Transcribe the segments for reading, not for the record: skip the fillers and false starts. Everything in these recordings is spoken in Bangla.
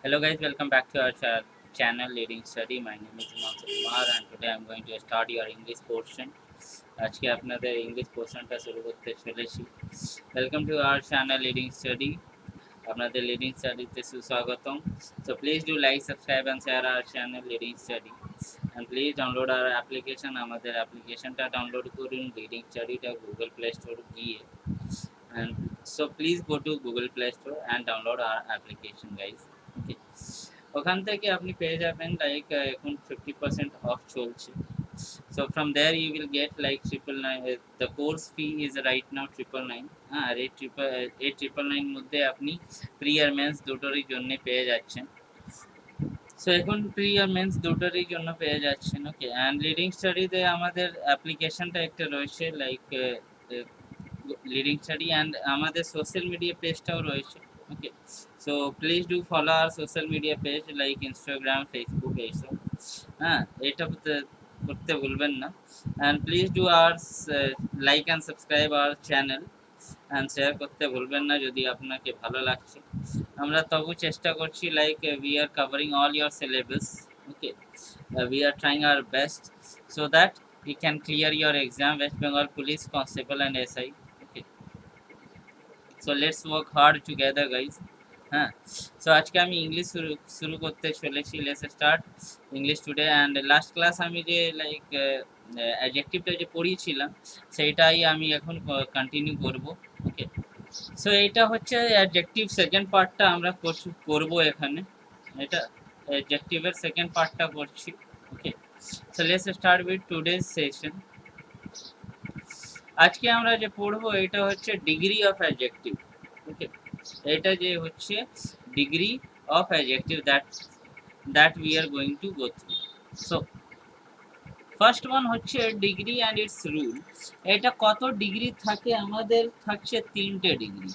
Hello guys, welcome back to our channel Leading Study. My name is Himanshu Kumar and today I am going to start your English portion. আজকে আপনাদের ইংলিশ পোর্শনটা শুরু করতে চলেছি। Welcome to our channel leading study. আপনাদের লিডিং স্টাডিতে সুস্বাগতম। So please do like, subscribe and share our channel leading study and please download hour application. আমাদের অ্যাপ্লিকেশনটা ডাউনলোড করুন লিডিং স্টাডিটা গুগল প্লে স্টোর গিয়ে। And so please go to Google Play Store and download our application guys. Okay, ওখান থেকে আপনি পেয়ে যাবেন লাইক এখন 50% অফ চলছে। So from there you will get like 999. The course fee is right now 999. আর এই 999 মধ্যে আপনি প্রি আর মেন্স দুটোরই জন্য পেয়ে যাচ্ছেন। সো এখন প্রি আর মেন্স দুটোরই জন্য পেয়ে যাচ্ছেন। ওকে, অ্যান্ড লিডিং স্টাডিতে আমাদের অ্যাপ্লিকেশনটা একটা রয়েছে লাইক লিডিং স্টাডি অ্যান্ড আমাদের সোশ্যাল মিডিয়া পেজটাও রয়েছে। Okay, so please do follow our social media page like Instagram, Facebook এইসব। হ্যাঁ, এটা করতে ভুলবেন না। And please do our like and subscribe our channel and share করতে ভুলবেন না যদি আপনাকে ভালো লাগছে। আমরা তবু চেষ্টা করছি like we are covering all your syllabus. Okay, we are trying our best so that we can clear your exam, West Bengal Police Constable and SI. Okay, so let's work hard together guys. হ্যাঁ, সো আজকে আমি ইংলিশ শুরু করতে চলেছি। Let's start English today. And last class আমি যে লাইক অ্যাডজেক্টিভটা যে পড়িয়েছিলাম সেইটাই আমি এখন কন্টিনিউ করব। ওকে, সো এইটা হচ্ছে অ্যাডজেক্টিভ সেকেন্ড পার্টটা আমরা করব এখানে। এটা অ্যাডজেক্টিভের সেকেন্ড পার্টটা করছি। Okay, so let's start with today's session. আজকে আমরা যে পড়বো এটা হচ্ছে ডিগ্রি অফ অ্যাডজেক্টিভ। ওকে, এটা যে হচ্ছে degree of adjective that we are going to go through. So first one হচ্ছে ডিগ্রি অ্যান্ড ইটস রুল। এটা কত ডিগ্রি থাকে? আমাদের থাকছে তিনটে degree: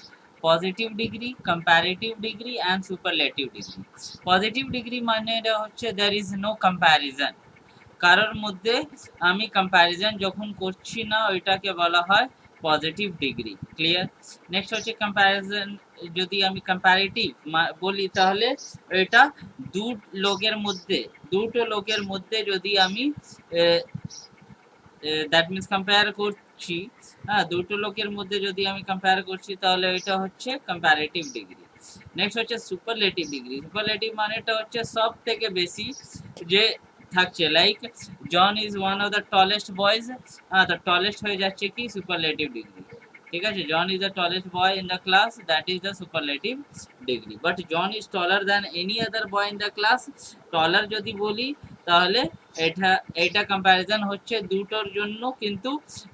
positive degree, comparative degree and superlative degree. Positive degree মানে এটা হচ্ছে দ্যার ইজ নো কম্প্যারিজন, কারোর মধ্যে আমি কম্প্যারিজন যখন করছি না ওইটাকে বলা হয় পজিটিভ ডিগ্রি। ক্লিয়ার? নেক্সট হচ্ছে কম্প্যারিজন, যদি আমি কম্প্যারেটিভ বলি তাহলে এটা দুটো লোকের মধ্যে যদি আমি দ্যাট মিনস কম্পেয়ার করছি, হ্যাঁ, দুটো লোকের মধ্যে যদি আমি কম্পেয়ার করছি তাহলে এটা হচ্ছে কম্প্যারেটিভ ডিগ্রি। নেক্সট হচ্ছে সুপারলেটিভ ডিগ্রি। সুপারলেটিভ মানেটা হচ্ছে সব থেকে বেশি যে থাকছে, like John is one of the tallest boys, the tallest হয়ে যাচ্ছে কি সুপারলেটিভ ডিগ্রি। ঠিক আছে, John is the tallest boy in the class, that is the superlative degree. But John is taller than any other boy in the class, taller যদি বলি তাহলে এটা কম্প্যারিজন হচ্ছে দুটোর জন্য। কিন্তু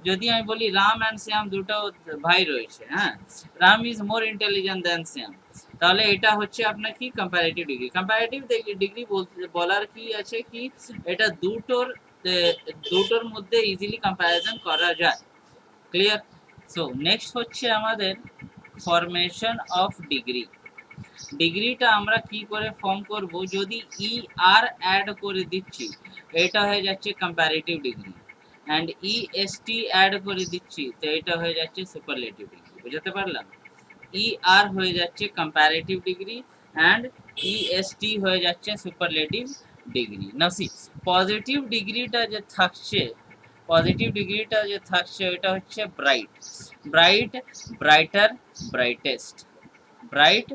যদি আমি বলি রাম অ্যান্ড শ্যাম দুটো ভাই রয়েছে, হ্যাঁ, Ram is more intelligent than Shyam, তাহলে এটা হচ্ছে আপনার কি কম্প্যারেটিভ ডিগ্রি। কম্প্যারেটিভ ডিগ্রি বলার কি আছে কি এটা দুটোর মধ্যে ইজিলি কম্প্যারিজন করা যায়। ক্লিয়ার? সো নেক্সট হচ্ছে আমাদের ফরমেশন অফ ডিগ্রি। ডিগ্রিটা আমরা কি করে ফর্ম করব? যদি ই আর অ্যাড করে দিচ্ছি এটা হয়ে যাচ্ছে comparative degree, and EST add করে দিচ্ছি তো এটা হয়ে যাচ্ছে সুপারলেটিভ ডিগ্রি। বুঝতে পারলাম? ই আর হয়ে যাচ্ছে কম্প্যারেটিভ ডিগ্রি অ্যান্ড ইএসটি হয়ে যাচ্ছে superlative degree. Now see, positive ডিগ্রিটা যে থাকছে এটা হচ্ছে bright, brighter, brightest, bright,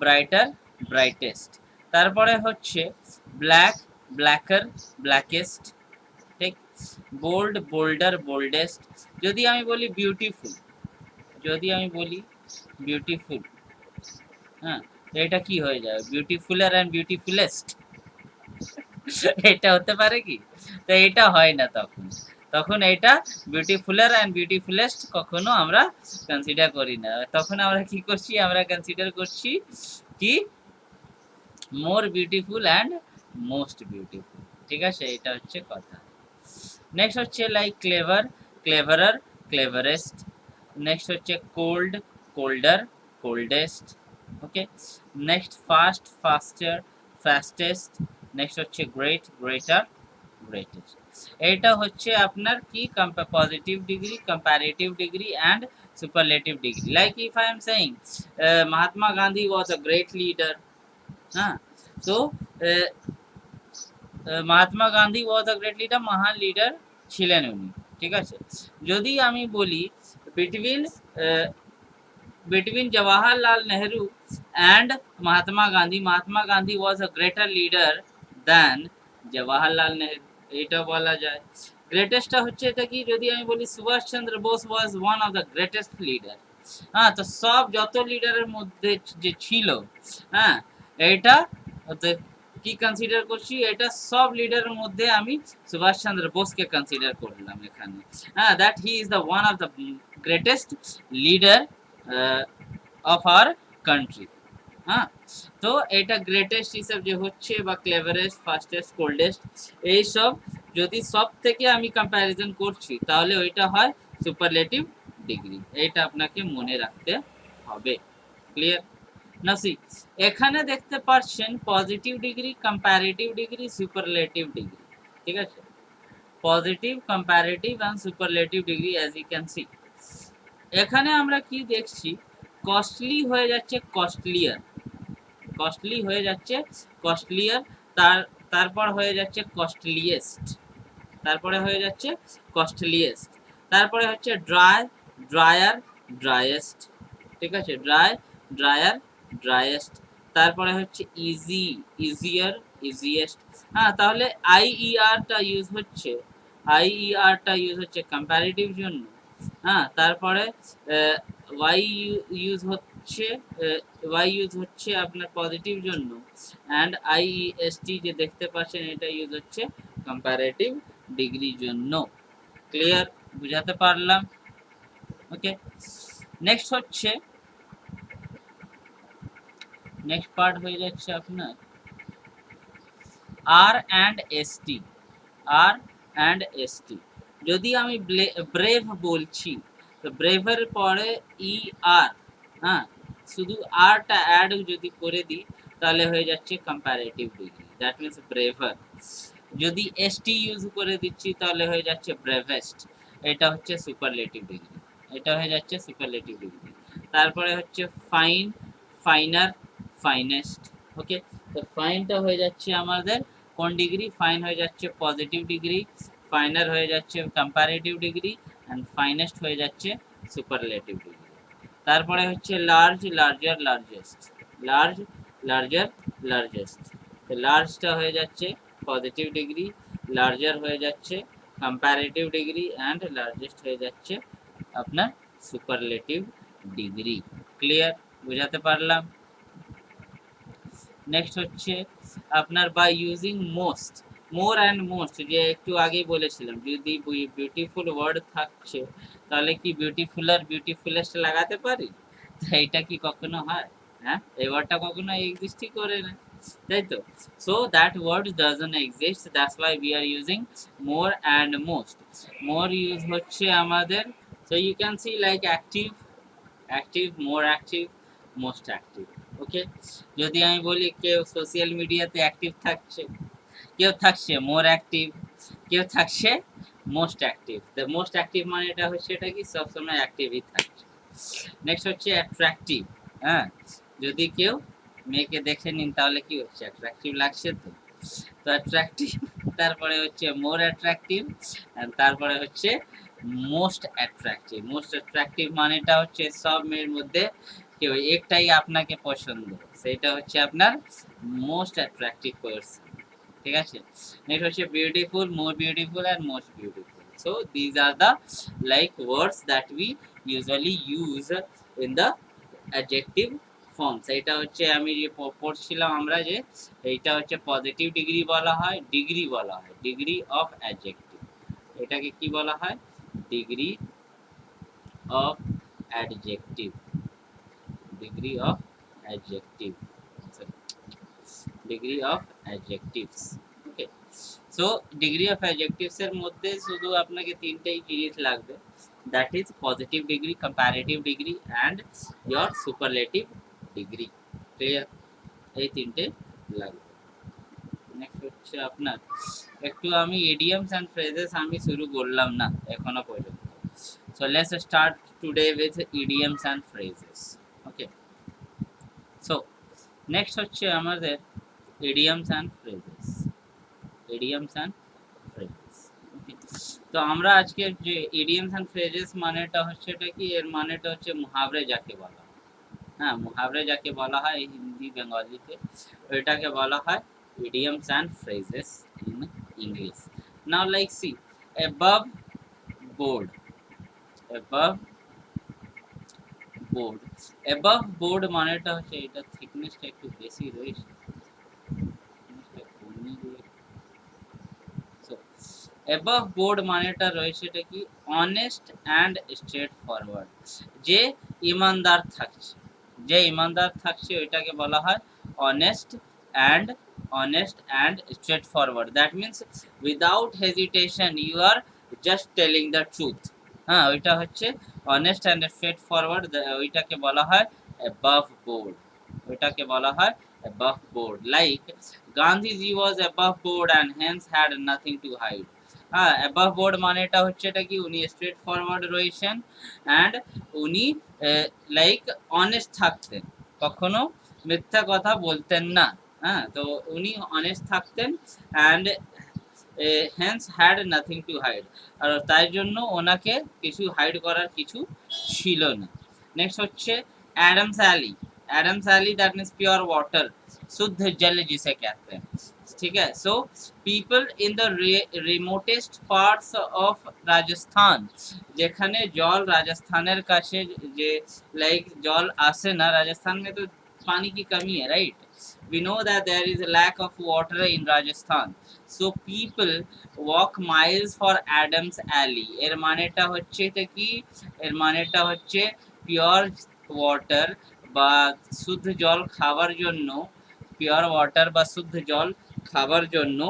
brighter, brightest. তারপরে হচ্ছে ব্ল্যাক, ব্ল্যাকার, ব্ল্যাকেস্ট। ঠিক? Bold, bolder, boldest. যদি আমি বলি বিউটিফুল, হ্যাঁ, এটা কি হয়ে যাবে? Beautifuller and beautifullest. এটা হতে পারে কি? তো এটা হয় না, তখন এটা বিউটিফুলার অ্যান্ড বিউটিফুলেস্ট কখনো আমরা কনসিডার করি না। তখন আমরা কি করছি? আমরা কনসিডার করছি কি more beautiful and most beautiful. ঠিক আছে, এটা হচ্ছে কথা। নেক্সট হচ্ছে like clever, cleverer, cleverest. Next হচ্ছে cold, colder, coldest. Okay, next fast, faster, fastest. Next হচ্ছে গ্রেট, গ্রেটার, গ্রেটেস্ট। এটা হচ্ছে আপনার কি positive degree, comparative degree and superlative degree. Like if I am saying Mahatma Gandhi was a great leader, huh? তো Mahatma Gandhi was a great leader, মহান লিডার ছিলেন উনি, ঠিক আছে। যদি আমি বলি between between Jawaharlal Nehru and Mahatma Gandhi, Mahatma Gandhi was a greater leader than Jawaharlal Nehru, এটা বলা যায়। গ্রেটেস্টটা হচ্ছে এটা কি, যদি আমি বলি Subhash Chandra Bose was one of the greatest leader. হ্যাঁ, তো সব যত লিডারের মধ্যে যে ছিল, হ্যাঁ, এটা কি কনসিডার করছি, এটা সব লিডারের মধ্যে আমি সুভাষ চন্দ্র বোসকে কনসিডার করলাম এখানে। হ্যাঁ, that he is the one of the greatest leader of our country. হ্যাঁ, তো এটা গ্রেটেস্ট হিসাব যে হচ্ছে বা ক্লেভারেস্ট, ফাস্টেস্ট, কোল্ডেস্ট, এইসব যদি সব থেকে আমি কম্প্যারিজন করছি তাহলে ওইটা হয় সুপারলেটিভ ডিগ্রি। এইটা আপনাকে মনে রাখতে হবে। ক্লিয়ার? না সি, এখানে দেখতে পাচ্ছেন positive degree, comparative degree, superlative degree, ঠিক আছে। Positive, comparative and superlative degree as you can see. এখানে আমরা কি দেখছি, কস্টলি হয়ে যাচ্ছে কস্টলিয়ার, কস্টলি হয়ে যাচ্ছে কস্টলিয়ার, তারপর হয়ে যাচ্ছে কস্টলিয়েস্ট, তারপরে হয়ে যাচ্ছে কস্টলিয়েস্ট, তারপরে হচ্ছে ড্রাই, ড্রায়ার, ড্রাইয়েস্ট, ঠিক আছে, ড্রাই, ড্রায়ার, ড্রাইয়েস্ট, তারপরে হচ্ছে ইজি, ইজিয়ার, ইজিয়েস্ট। হ্যাঁ, তাহলে আইইআরটা ইউজ হচ্ছে, আইইআরটা ইউজ হচ্ছে কম্প্যারেটিভ জন্য। হ্যাঁ, তারপরে ওয়াই ইউজ হচ্ছে, ওয়াই ইউজ হচ্ছে আপনার পজিটিভ জন্য, অ্যান্ড আইইএসটি যে দেখতে পাচ্ছেন এটা ইউজ হচ্ছে কম্প্যারেটিভ ডিগ্রির জন্য। ক্লিয়ার? বুঝাতে পারলাম? ওকে, নেক্সট হচ্ছে, নেক্সট পার্ট হয়ে যাচ্ছে আপনার R and ST, R and ST. যদি আমি ব্রেভ বলছি তো ব্রেভের পরে ই আর, হ্যাঁ, শুধু আরটা অ্যাড যদি করে দিই তাহলে হয়ে যাচ্ছে comparative degree, that means braver. যদি এসটি ইউজ করে দিচ্ছি তাহলে হয়ে যাচ্ছে ব্রেভেস্ট, এটা হচ্ছে সুপারলেটিভ ডিগ্রি, এটা হয়ে যাচ্ছে সুপারলেটিভ ডিগ্রি। তারপরে হচ্ছে ফাইন, ফাইনার, ফাইনেস্ট। ওকে, তো ফাইনটা হয়ে যাচ্ছে আমাদের কোন ডিগ্রি, ফাইন হয়ে যাচ্ছে পজিটিভ ডিগ্রি, ফাইনার হয়ে যাচ্ছে কম্প্যারেটিভ ডিগ্রি, অ্যান্ড ফাইনেস্ট হয়ে যাচ্ছে সুপারলেটিভ ডিগ্রি। তারপরে হচ্ছে large, larger, largest, large, larger, largest. তো লার্জটা হয়ে যাচ্ছে পজিটিভ ডিগ্রি, লার্জার হয়ে যাচ্ছে কম্প্যারেটিভ ডিগ্রি, অ্যান্ড লার্জেস্ট হয়ে যাচ্ছে আপনার সুপারলেটিভ ডিগ্রি। ক্লিয়ার? বুঝাতে পারলাম? নেক্সট হচ্ছে আপনার by using most, more and most, যে একটু আগেই বলেছিলাম যদি বিউটিফুল ওয়ার্ড থাকছে তাহলে কি বিউটিফুল আর বিউটিফুলেস্ট লাগাতে পারি? এইটা কি কখনো হয়? হ্যাঁ, এই ওয়ার্ডটা কখনো এক্সিস্টই করে না, তাই তো। So that word doesn't exist, that's why we are using more and most. More use হচ্ছে আমাদের, so you can see like active, active, more active, most active. Okay, যদি আমি বলি কেউ সোশ্যাল মিডিয়াতে অ্যাক্টিভ থাকছে, কেউ থাকছে মোর অ্যাক্টিভ, কেউ থাকছে most active. The most active মানে এটা হচ্ছে এটা কি সবসময় অ্যাক্টিভই থাকছে। নেক্সট হচ্ছে অ্যাট্রাকটিভ। হ্যাঁ, যদি কেউ মেয়েকে দেখে নিন তাহলে কি হচ্ছে, অ্যাট্রাকটিভ লাগছে তো, তো অ্যাট্রাকটিভ। তারপরে হচ্ছে মোর অ্যাট্রাকটিভ, তারপরে হচ্ছে মোস্ট অ্যাট্রাকটিভ। মোস্ট অ্যাট্রাকটিভ মানেটা হচ্ছে সব মেয়ের মধ্যে কেউ একটাই আপনাকে পছন্দ, সেটা হচ্ছে আপনার মোস্ট অ্যাট্রাকটিভ পারসন, ঠিক আছে। নেক্সট হচ্ছে beautiful, more beautiful and most beautiful. So these are the like words that we usually use in the adjective forms. এটা হচ্ছে আমি যে পড়ছিলাম আমরা যে এইটা হচ্ছে পজিটিভ ডিগ্রি বলা হয়, ডিগ্রি বলা হয়, ডিগ্রি অফ অ্যাডজেক্টিভ। এটাকে কি বলা হয়? Degree of adjective, degree of adjective, degree of adjectives. Okay, so degree of adjectives এর মধ্যে শুধু আপনাকে তিনটেই জিনিস লাগবে, that is positive degree, comparative degree and your superlative degree. Clear? এই তিনটে লাগবে। নেক্সট হচ্ছে আপনার একটু আমি ইডিয়মস অ্যান্ড ফ্রেজেস আমি শুরু করলাম না এখনো পর্যন্ত। So let's start today with idioms and phrases. Okay, so next হচ্ছে আমাদের idioms and phrases, idioms and phrases. Okay. তো আমরা আজকে যে idioms and phrases মানেটা হচ্ছে এটা কি, এর মানেটা হচ্ছে মুহাবরে যাকে বলা হয়। হ্যাঁ, মুহাবরে যাকে বলা হয় হিন্দি বেঙ্গলিতে, এটাকে বলা হয় idioms and phrases in English. Now like see, above board, above board, above board মানেটা হচ্ছে এটা থিকনেসটা একটু বেশি রয়েছে, above board মানেটা রয়েছে এটা কি, অনেস্ট অ্যান্ড স্ট্রেট ফরওয়ার্ড, যে ইমানদার থাকছে, যে ইমানদার থাকছে ওইটাকে বলা হয় honest and straightforward. That means without hesitation you are just telling the truth. হ্যাঁ, ওইটা হচ্ছে অনেস্ট অ্যান্ড স্ট্রেট ফরওয়ার্ড, ওইটাকে বলা হয় above board, ওইটাকে বলা হয় above board. Like Gandhiji was above board and hence had nothing to hide. হ্যাঁ, above board মানেটা হচ্ছে এটা কি, উনি স্ট্রেট ফরওয়ার্ড রয়েছেন অ্যান্ড উনি লাইক অনেস্ট থাকতেন, কখনো মিথ্যা কথা বলতেন না। হ্যাঁ, তো উনি অনেস্ট থাকতেন and hence had nothing to hide, আর তাই জন্য ওনাকে কিছু হাইড করার কিছু ছিল না। নেক্সট হচ্ছে Adam's ale, Adam's ale that means pure water, शुद्ध जल जिसे कहते हैं। ठीक है, so people in the remotest parts of Rajasthan, যেখানে জল রাজস্থানের কাছে যে লাইক জল আসে না, রাজস্থান में तो पानी की कमी है, right? We know that there is a lack of water in Rajasthan, so people walk miles for Adams Alley. এর মানেটা হচ্ছে এটা কি, এর মানেটা হচ্ছে পিওর ওয়াটার বা শুদ্ধ জল খাবার জন্য, পিওর ওয়াটার বা শুদ্ধ জল খাবার জন্য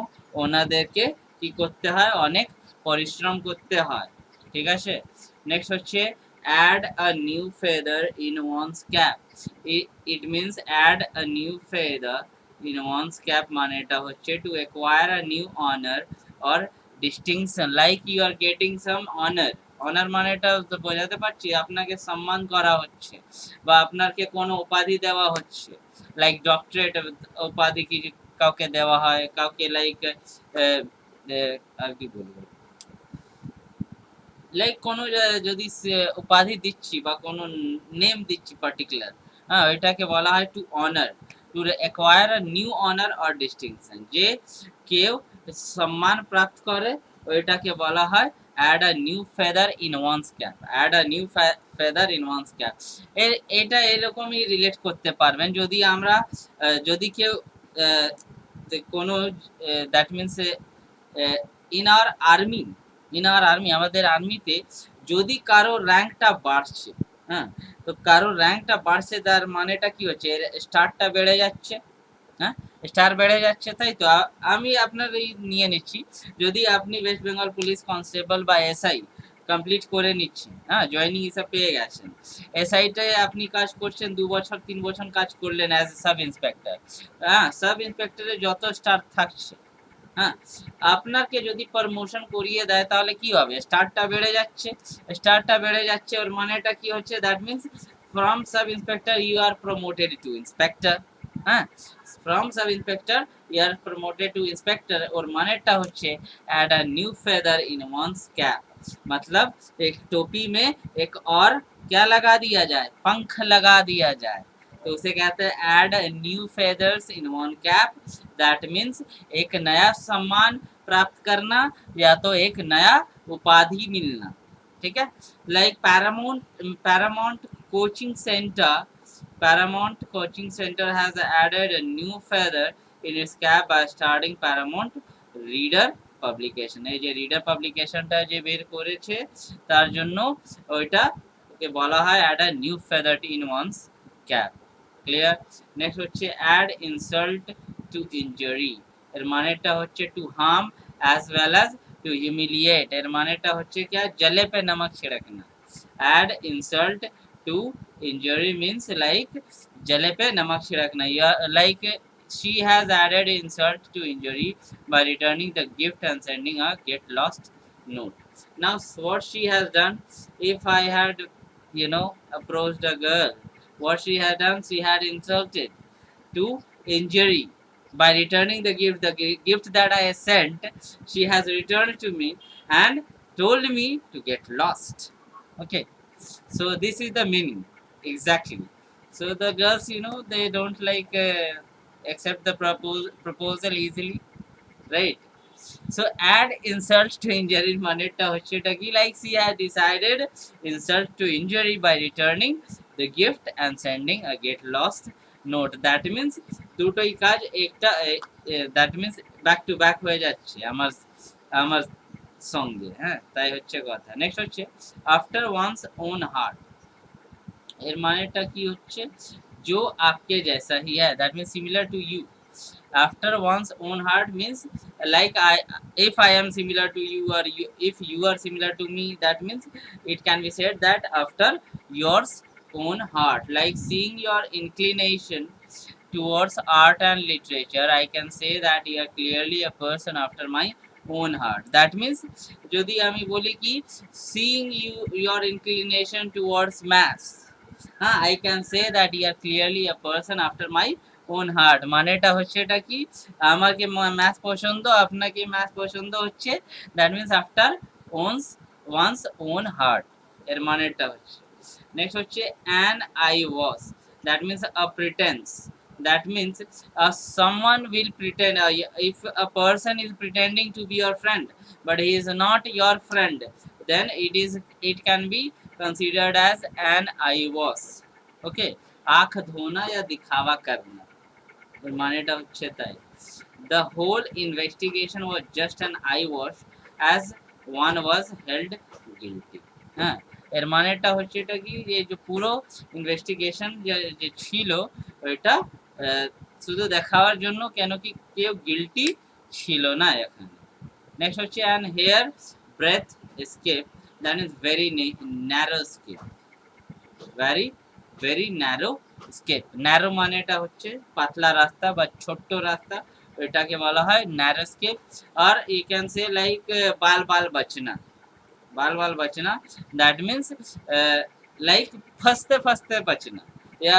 ওনাদেরকে কি করতে হয়, অনেক পরিশ্রম করতে হয়। ঠিক আছে, নেক্সট হচ্ছে add a new feather in one's cap. It means add a new feather in one's cap মানেটা হচ্ছে to acquire a new honor or distinction, like you are getting some honor. Honour মানেটা তো বোঝাতে পারছি, আপনাকে সম্মান করা হচ্ছে বা আপনাকে কোনো উপাধি দেওয়া হচ্ছে, লাইক ডক্টরেট উপাধি কি কাউকে দেওয়া হয়, কাউকে লাইক আর কি বলবো, লাইক কোনো যদি উপাধি দিচ্ছি বা কোনো নেম দিচ্ছি পার্টিকুলার, হ্যাঁ ওইটাকে বলা হয় to honour, to acquire a new honour or distinction, যে কেউ সম্মান প্রাপ্ত করে ওইটাকে বলা হয় add a new feather in one's cap, add a new feather in one's cap. এটা এরকমই রিলেট করতে পারবেন যদি আমরা যদি কেউ কোনো that means in our army, in our army আমাদের আর্মিতে যদি কারো র্যাঙ্কটা বাড়ছে, হ্যাঁ তো কারো র্যাঙ্কটা বাড়ছে তার মানেটা কি হচ্ছে, স্টারটা বেড়ে যাচ্ছে। হ্যাঁ, স্টার বেড়ে যাচ্ছে, তাই তো। আমি আপনার এই নিয়ে নিচ্ছি, যদি আপনি ওয়েস্ট বেঙ্গল পুলিশ কনস্টেবল বা এসআই কমপ্লিট করে নিচ্ছেন, হ্যাঁ জয়েনিং হিসাব পেয়ে গেছেন, এসআইটায় আপনি কাজ করছেন 2 বছর 3 বছর কাজ করলেন অ্যাজ এ সাব ইন্সপেক্টর, হ্যাঁ সাব ইন্সপেক্টরে যত স্টার থাকছে, হ্যাঁ আপনাকে যদি প্রমোশন করিয়ে দেয় তাহলে কি হবে, স্টারটা বেড়ে যাচ্ছে, স্টারটা বেড়ে যাচ্ছে ওর মানেটা কি হচ্ছে, that means from sub inspector you are promoted to inspector. হ্যাঁ, from sub inspector you are promoted to inspector, और मानेटा होच्छे add a new feather in one's cap, मतलब एक टोपी में एक और क्या लगा दिया जाए, पंख लगा दिया जाए, तो उसे कहते हैं add new feathers in one cap. That means एक नया सम्मान प्राप्त करना या तो एक नया उपाधि मिलना। ठीक है, like Paramount coaching centre, Paramount Coaching Center has added a new feather in its cap by starting Paramount Reader Publication. এই যে রিডার পাবলিকেশনটা যে বের করেছে তার জন্য ওইটা ওকে বলা হয় add a new feather in one's cap. Clear? Next হচ্ছে add insult to injury, এর মানেটা হচ্ছে to harm as well as to humiliate, এর মানেটা হচ্ছে কি, জলে पे नमक छिड़कना। add insult to injury means like जले पे नमक छिड़कना, या like she has added insult to injury by returning the gift and sending a get lost note. Now what she has done, if I had approached a girl, what she had done, she had insulted to injury, by returning the gift that I sent, she has returned to me and told me to get lost. Okay, so this is the meaning exactly. So the girls, they don't like accept the proposal easily, right? So add insult to injury মানেটা হচ্ছে এটা কি, like she had decided insult to injury by returning the gift and sending a get lost note. That means দুটোই কাজ একটা, that means back to back হয়ে যাচ্ছে আমার আমার সঙ্গে, হ্যাঁ তাই হচ্ছে কথা। নেক্সট হচ্ছে after one's own heart, এর মানেটা কি হচ্ছে, जो आपके जैसा ही है, that means similar to you. After one's own heart means like if I am similar to you, or if you are similar to me, that means it can be said that after yours own heart, like seeing your inclination towards art and literature, I can say that you are clearly a person after my own heart. That means যদি আমি বলি কি seeing your inclination towards maths, I can say that you are clearly a person after my own heart. মানেটা হচ্ছে এটা কি, আমাকে ম্যাথ পছন্দ, আপনাকে ম্যাথ পছন্দ হচ্ছে, that means after one's own heart, এর মানেটা হচ্ছে। নেক্সট হচ্ছে an I was, that means a pretense. That means someone will pretend, if a person is pretending to be your friend but he is not your friend, then it can be considered as an I was. Okay, आँख धोना या दिखावा करना, মানেটা হচ্ছে তাই। The whole investigation was just an eye wash as one was held guilty. হ্যাঁ, এর মানেটা হচ্ছে এটা কি, যে পুরো ইনভেস্টিগেশন যে ছিল ওইটা শুধু দেখাবার জন্য, কেন কি কেউ গিল্টি ছিল না এখানে। নেক্সট হচ্ছে an hair breadth escape, that is very narrow escape, very narrow escape. Narrow মানেটা হচ্ছে পাতলা রাস্তা বা ছোট্ট রাস্তা, এটাকে বলা হয় ন্যারো escape। আর you can say like बाल बाल बचना, that means like फंसते फंसते बचना या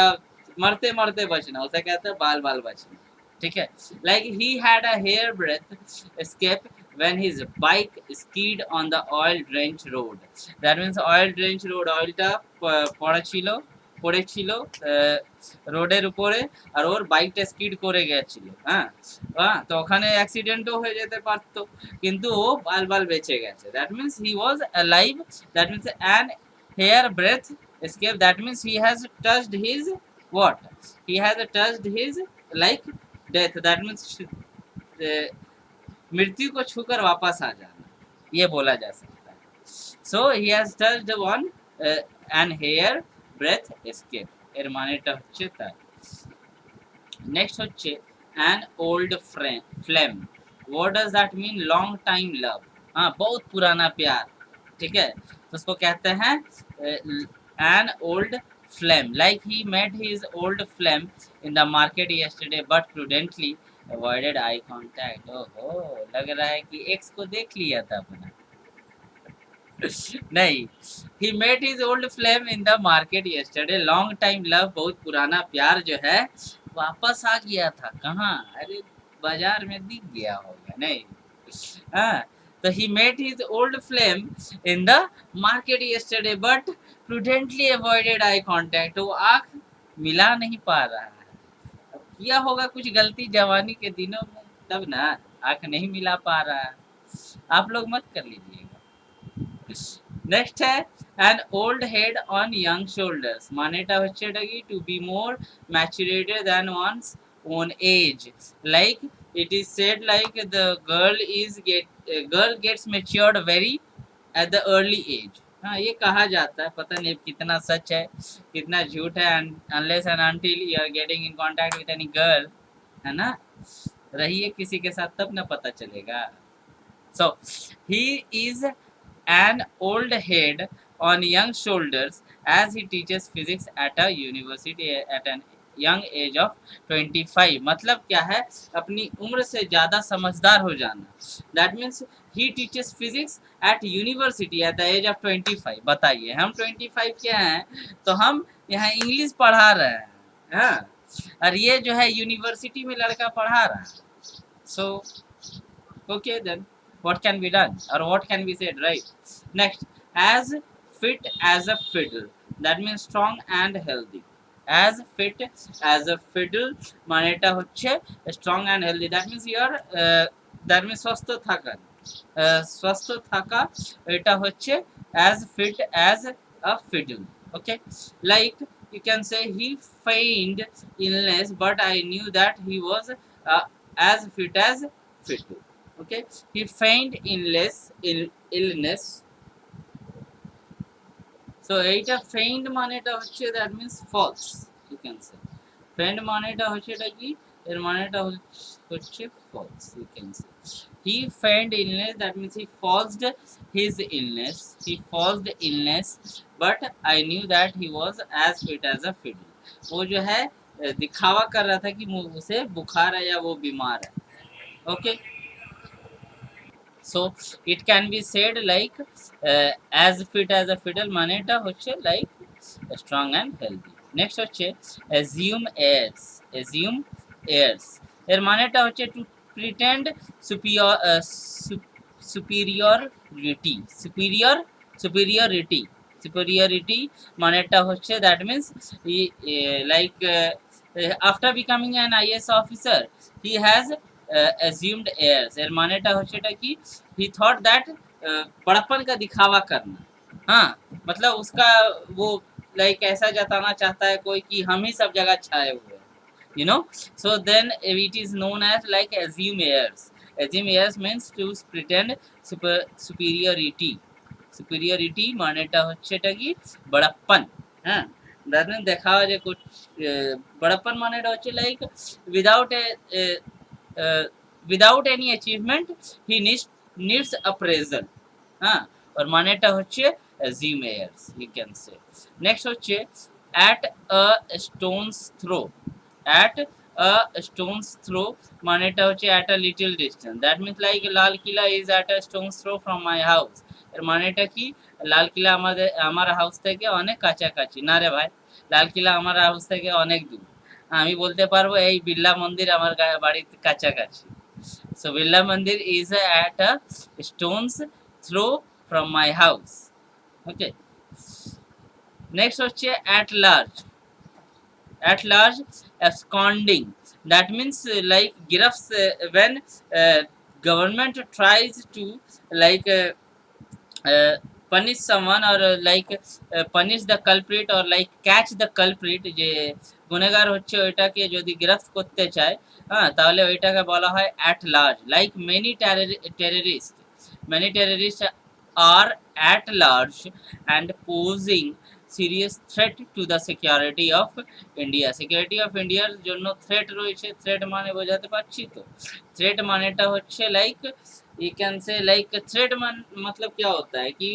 मरते मरते बचना, उसे कहते हैं बाल बाल बचना, ठीक है। like he had a hair breadth escape when his bike skied on the oil drenched road, that means oil drenched road, oilটা পড়েছিল রোডের উপরে, আর ওর বাইকটা স্কিড করে গেছিল, হ্যাঁ তো ওখানে অ্যাক্সিডেন্টও হয়ে যেতে পারতো, কিন্তু ও বাল বেঁচে গেছে। That means he was alive, that means an hair breadth escape, that means he has touched his what, he has touched his like death, that means मृत्यु को छूकर वापस आ जाना, ये बोला जा सकता है। so he has touched one an hair breath escape, এর মানেটা হচ্ছে তাই। নেক্সট হচ্ছে an old flame, what does that mean, long time love, हाँ बहुत पुराना प्यार, ठीक है, तो उसको कहते हैं an old flame, like he met his old flame in the market yesterday but prudently avoided eye contact. ओहो, लग रहा है कि एक्स को देख लिया था अपना। नहीं, he met his old flame in the market yesterday, long time love, बहुत पुराना प्यार जो है वापस आ गया था, कहाँ, अरे बाजार में दिख गया होगा, नहीं हाँ, तो he met his old flame in the market yesterday but prudently avoided eye contact, वो आँख मिला नहीं पा रहा है, किया होगा कुछ गलती जवानी के दिनों में, तब ना आँख नहीं मिला पा रहा है, आप लोग मत कर लीजिएगा। नेक्स्ट है an old head on young shoulders, মানেটা হচ্ছে এটা কি, to be more maturated than one's own age, like it is said like the girl gets matured very at the early age, हाँ ये कहा जाता है, पता नहीं कितना सच है कितना झूठ है, unless and until you are getting in contact with any girl, है ना, रहिए किसी के साथ तब ना पता चलेगा। so he is an old head on young shoulders as he teaches physics at a university at an young age of 25, मतलब क्या है, अपनी उम्र से ज़्यादा समझदार हो जाना, that means he teaches physics at university at the age of 25। बताइए हम 25 के हैं तो हम यहाँ इंग्लिश पढ़ा रहे हैं, हाँ और ये जो है यूनिवर्सिटी में लड़का पढ़ा रहा है. So okay then, what can be done or what can be said, right? Next, as fit as a fiddle, that means strong and healthy. As fit as a fiddle মানে এটা হচ্ছে strong and healthy, that means you are that means সুস্থ থাকা, সুস্থ থাকা, এটা হচ্ছে as fit as a fiddle. Okay, like you can say he feigned illness but I knew that he was as fit as fiddle. Okay, he feigned illness. So এইটা feigned মানেটা হচ্ছে that means false, you can say. Feigned মানেটা হচ্ছে এটা কি, এর মানেটা হচ্ছে false, you can say. He feigned illness, that means he falsed his illness. He falsed illness, but I knew that he was as fit as a fiddle. वो जो है दिखावा कर रहा था कि उसे बुखार है या वो बीमार है. Okay. So it can be said like as fit as a fiddle মানেটা হচ্ছে like strong and healthy. Next হচ্ছে assume airs. Assume airs এর মানেটা হচ্ছে to pretend superiority. Superiority মানেটা হচ্ছে that means he like after becoming an IAS officer he has assumed airs. এর মানেটা হচ্ছে এটা কি, he thought that बड़प्पन का दिखावा करना. हाँ, मतलब उसका वो लाइक ऐसा जताना चाहता है कोई कि हम ही सब जगह छाए हुए हैं, you know. So then it is known as like assume airs. Assume airs means to pretend superiority মানেটা হচ্ছে এটা কি, बड़प्पन. হ্যাঁ, that means দেখাওয়া যে कुछ बड़प्पन মানেটা হচ্ছে like without any achievement he needs appraisal. हाँ, और মানেটা হচ্ছে assume airs, you can say. Next হচ্ছে at a stone's throw. At a stone's throw মানেটা হচ্ছে at a little distance. That means like লাল কিলা is at a stone's throw from my house. এর মানেটা কি, লাল কিলা আমার হাউস থেকে অনেক কাছাকাছি না রে ভাই, লাল কিলা আমার হাউস থেকে অনেক দূর. আমি বলতে পারবো এই বিড়লা মন্দির আমার বাড়ির কাছাকাছি. So Birla Mandir is at a stone's throw from my house. Okay. Next হচ্ছে at large. At large, absconding. That means like giraffes when government tries to like punish someone or like punish the culprit or like catch the culprit, যে গুনেগার হচ্ছে ওইটাকে যদি গ্রেফতার করতে চায়, হ্যাঁ, তাহলে ওইটাকে বলা হয় at large. Like many terrorists are at large and posing serious threat to the security of India. Security of India এর জন্য threat রয়েছে. threat মানে বোঝাতে পারছি তো, threat মানেটা হচ্ছে like you can say like threat मतलब क्या होता है कि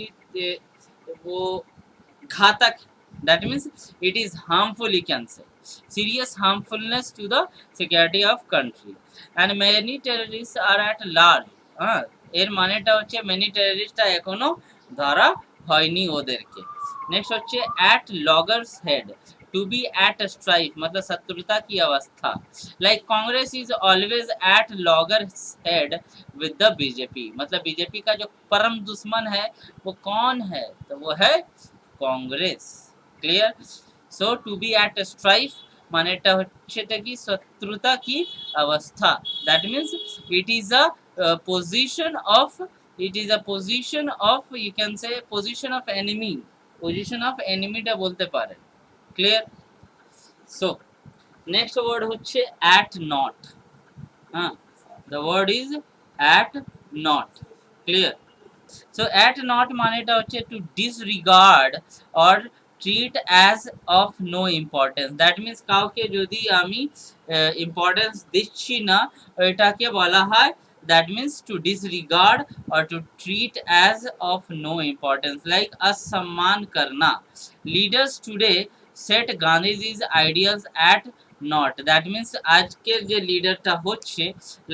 वो घातक, that means it is harmful, you can say serious harmfulness to the security of country. And many terrorists are at large. এর মানেটা হচ্ছে many terrorists এখনো ধরা হয়নি ওদেরকে. नेक्स्ट হচ্ছে at logger's head. To be at strife मतलब शत्रुता की अवस्था. Like Congress is always at logger's head with the BJP. मतलब बीजेपी का जो परम दुश्मन है वो कौन है, तो वो है congress. Clear. So to be at strife মানেটা হচ্ছে এটা কি, শত্রুতা কি অবস্থা. That means it is a position of, it is a position of, you can say position of enemy. position of enemy টা বলতে পারেন. ক্লিয়ার. সো নেক্সট ওয়ার্ড হচ্ছে at not. হ্যাঁ, the word is at not. Clear. So at not মানেটা হচ্ছে to disregard or treat as of no importance. That means কাউকে যদি আমি ইম্পর্টেন্স দিচ্ছি না, এটাকে বলা হয় that means to disregard or to treat as of no importance. Like assamman karna. Leaders today set Gandhiji's ideas at not. That means আজকের যে লিডারটা হচ্ছে,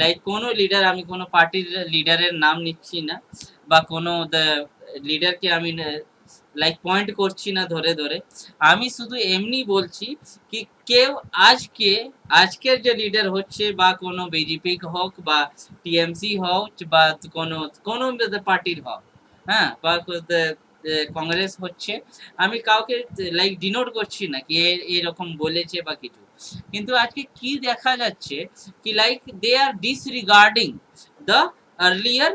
লাইক কোনো লিডার, আমি কোনো পার্টির লিডারের নাম নিচ্ছি না বা কোনো লিডারকে আমি লাইক পয়েন্ট করছি না ধরে ধরে, আমি শুধু এমনি বলছি কি কেউ আজকের যে লিডার হচ্ছে বা কোনো বিজেপি হোক বা টিএমসি হোক বা কোনো কোনো পার্টির হোক, হ্যাঁ, বা কংগ্রেস হচ্ছে, আমি কাউকে লাইক ডিনোট করছি না কি এরকম বলেছে বা কিছু, কিন্তু আজকে কি দেখা যাচ্ছে कि like they are disregarding the earlier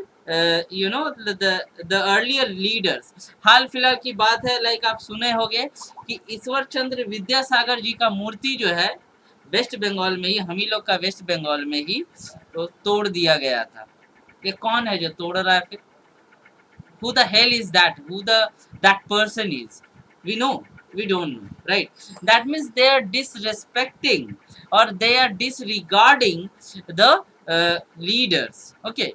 the earlier leaders। हाल फिलहाल की बात है, लाइक आप सुने होंगे कि ईश्वर चंद्र विद्यासागर जी का मूर्ति जो है वेस्ट बंगाल में ही, हम ही लोग का वेस्ट बंगाल में ही तो तोड़ दिया गया था। ये कौन है जो तोड़ रहा है फिर? who the hell is that? Who the that person is? We know, we don't know, right? That means they are disrespecting or they are disregarding the leaders, okay?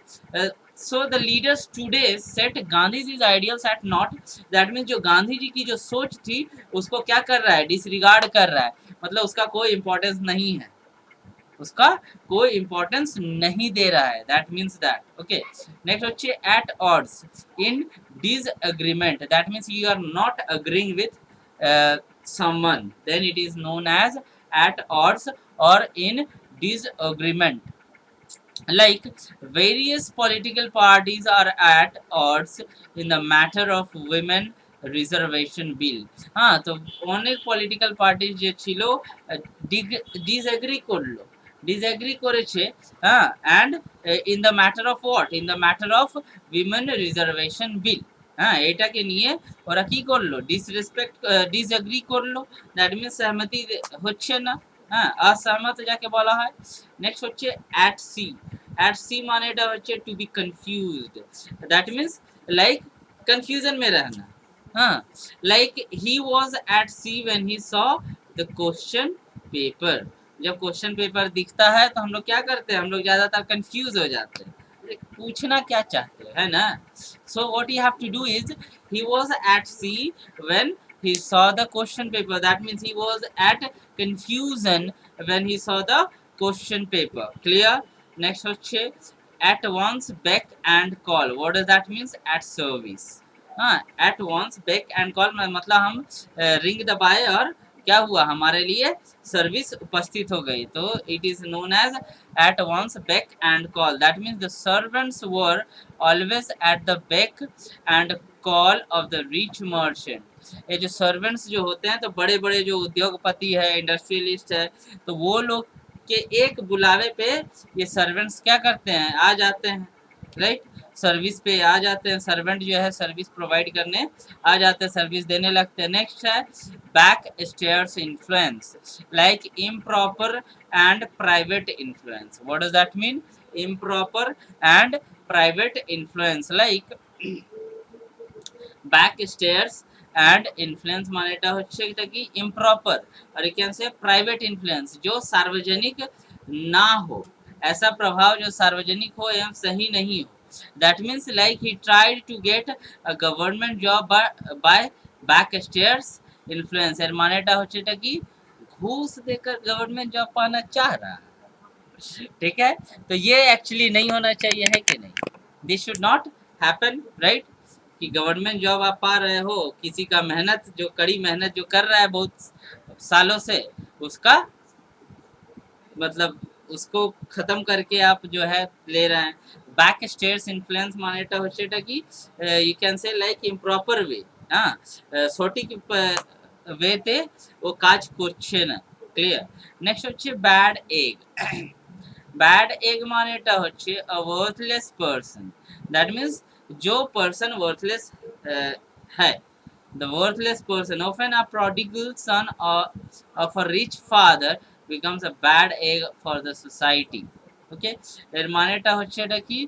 So the leaders today set Gandhi's ideals at naught। that means जो गांधी जी की जो सोच थी उसको क्या कर रहा है, डिसरिगार्ड कर रहा है, मतलब उसका कोई इंपॉर्टेंस नहीं है, उसका कोई इंपॉर्टेंस नहीं दे रहा है। That means that okay. Next হচ্ছে at odds in disagreement, that means you are not agreeing with someone, then it is known as at odds or in disagreement। like various political parties are at odds in the matter of women reservation bill. হ্যাঁ, তো অনেক পলিটিক্যাল পার্টি যে ছিল ডিসএগ্রি করেছে, হ্যাঁ, and in the matter of what, in the matter of women reservation bill. হ্যাঁ, এটাকে নিয়ে ওরা কি করলো, ডিসএগ্রি করলো, দ্যাট মিনস সহমতি হচ্ছে না, হ্যাঁ, असहमत যাকে বলা হয়। নেক্সট হচ্ছে at sea। at sea মানেটা হচ্ছে to be confused, that means like confusion में रहना। हाँ, like he was at sea when he saw the question paper. जब क्वेश्चन पेपर दिखता है तो हम लोग क्या करते हैं, हम लोग ज्यादातर कंफ्यूज हो जाते हैं, पूछना क्या चाहते है ना। So what you have to do is he was at sea when he saw the question paper, that means he was at confusion when he saw the question paper, clear। next হচ্ছে at once beck and call, what does that means, at service। हाँ, at once beck and call मतलब हम रिंग दबाए और क्या हुआ, हमारे लिए सर्विस उपस्थित हो गई, तो it is known as at once beck and call। that means the servants were always at the beck and call of the rich merchant। ये जो सर्वेंट्स जो होते हैं, तो बड़े बड़े जो उद्योगपति है, इंडस्ट्रियलिस्ट है, तो वो लोग के एक बुलावे पे ये सर्वेंट्स क्या करते हैं, आ जाते हैं, राइट, सर्विस पे आ जाते हैं, सर्वेंट जो है सर्विस प्रोवाइड करने आ जाते हैं, सर्विस देने लगते हैं। नेक्स्ट है back stairs influence, like improper and private influence. What does that mean, improper and private influence, like back stairs and influence मानेटा হচ্ছে এটা কি इम्प्रॉपर, और you can say private influence, जो सार्वजनिक ना हो, ऐसा प्रभाव जो सार्वजनिक हो एवं सही नहीं हो। that means like he tried to get a government job by backstairs influence, এর মানেটা হচ্ছে এটা কি ঘুষ देकर गवर्नमेंट जॉब पाना चाह रहा है, ठीक है। तो ये एक्चुअली नहीं होना चाहिए, है कि नहीं, this should not happen, right, कि गवर्नमेंट जॉब आप पा रहे हो, किसी का मेहनत, जो कड़ी मेहनत जो कर रहा है बहुत सालों से, उसका मतलब उसको खत्म करके आप जो है ले रहे हैं। बैक स्टेयर्स इन्फ्लुएंस मानेटा হচ্ছে এটা কি, you can say like improper way, হ্যাঁ, সঠিক ওয়েতে ও কাজ করছে না, ক্লিয়ার। নেক্সট হচ্ছে ব্যাড এগ। बैड एग मानेटा হচ্ছে a worthless person, that means जो पर्सन वर्थलेस है, the worthless person, often a prodigal son of a rich father becomes a bad egg for the society, okay। এর মানেটা হচ্ছে এটা কি,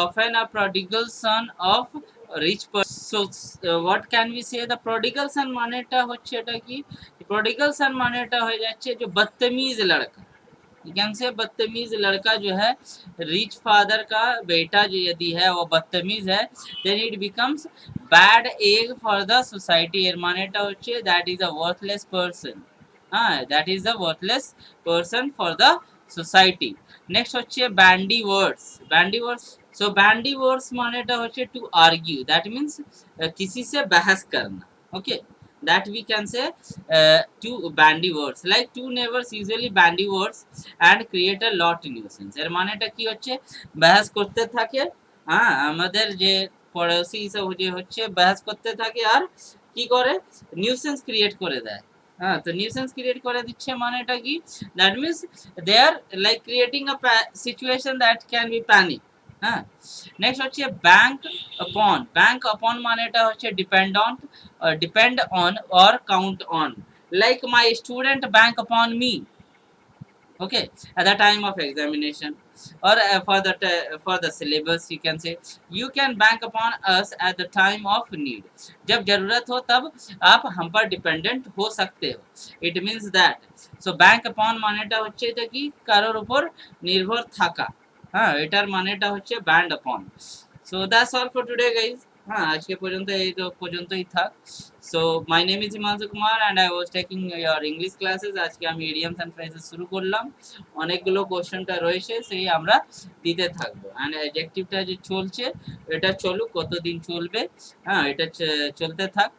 often a prodigal son of a rich person। so what can we say, the prodigal son মানেটা হচ্ছে এটা কি, prodigal son মানেটা হয়ে যাচ্ছে जो बदतमीज लड़का, से बदतमीज लड़का जो है, रिच फादर का बेटा जो यदि है वो बदतमीज है, then it becomes bad egg for the society. এর মানেটা হচ্ছে that is a worthless person, হ্যাঁ, that is a worthless person for the society. Next হচ্ছে bandy words. Bandy words, so bandy words মানেটা হচ্ছে टू आर्ग्यू, दैट मींस किसी से बहस करना, Okay, that we can say two bandy words, like two neighbors usually bandy words and create a lot nuisance. এর মানেটা কি হচ্ছে, বাহাস করতে থাকে, হ্যাঁ আমাদের যে পড়োশি সব যে হচ্ছে বাহাস করতে থাকে আর কি করে নিউসেন্স ক্রিয়েট করে দেয়। হ্যাঁ, তো নিউসেন্স ক্রিয়েট করে দিচ্ছে মানেটা কি, that means they are like creating a situation that can be panic. হ্যাঁ, নেক্সট হচ্ছে ব্যাংক upon, bank upon মানেটা হচ্ছে depend on or count on, like my student bank upon me, okay, at the time of examination, or for the syllabus you can say, you can bank upon us at the time of need, जब जरूरत हो तब आप हम पर डिपेंडेंट हो सकते हो, it means that, so bank upon মানেটা হচ্ছে এটা কি কারোর উপর নির্ভর থাকা, হ্যাঁ এটার মানেটা হচ্ছে band upon. So that's all for today guys. হ্যাঁ আজকে পর্যন্ত এই তো পর্যন্তই থাক। So my name is Himanshu Kumar and I was taking year English classes. আজকে আমি ইডিয়ামস অ্যান্ড ফ্রেজেস শুরু করলাম, অনেকগুলো কোশ্চেনটা রয়েছে সেই আমরা দিতে থাকবো। অ্যান্ড অ্যাডজেক্টিভটা যে চলছে এটা চলুক, কতদিন চলবে, হ্যাঁ এটা চলতে থাক,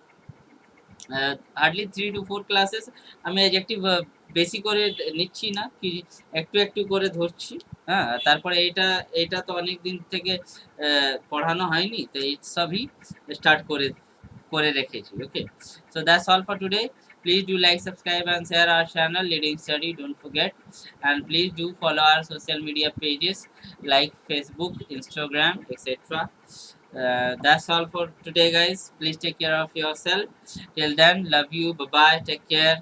হার্ডলি 3 to 4 ক্লাসেস আমি অ্যাডজেক্টিভ বেশি করে নিচ্ছি না, কি একটু একটু করে ধরছি। হ্যাঁ, তারপরে এইটা তো অনেক দিন থেকে পড়ানো হয়নি, তো এই সবই স্টার্ট করে রেখেছি। Okay, so that's all for today. Please do like, subscribe and share our channel Leading Study, don't forget, and please do follow our social media pages like Facebook, Instagram, etc. That's all for today guys. Please take care of yourself. Till then, love you, bye bye, take care.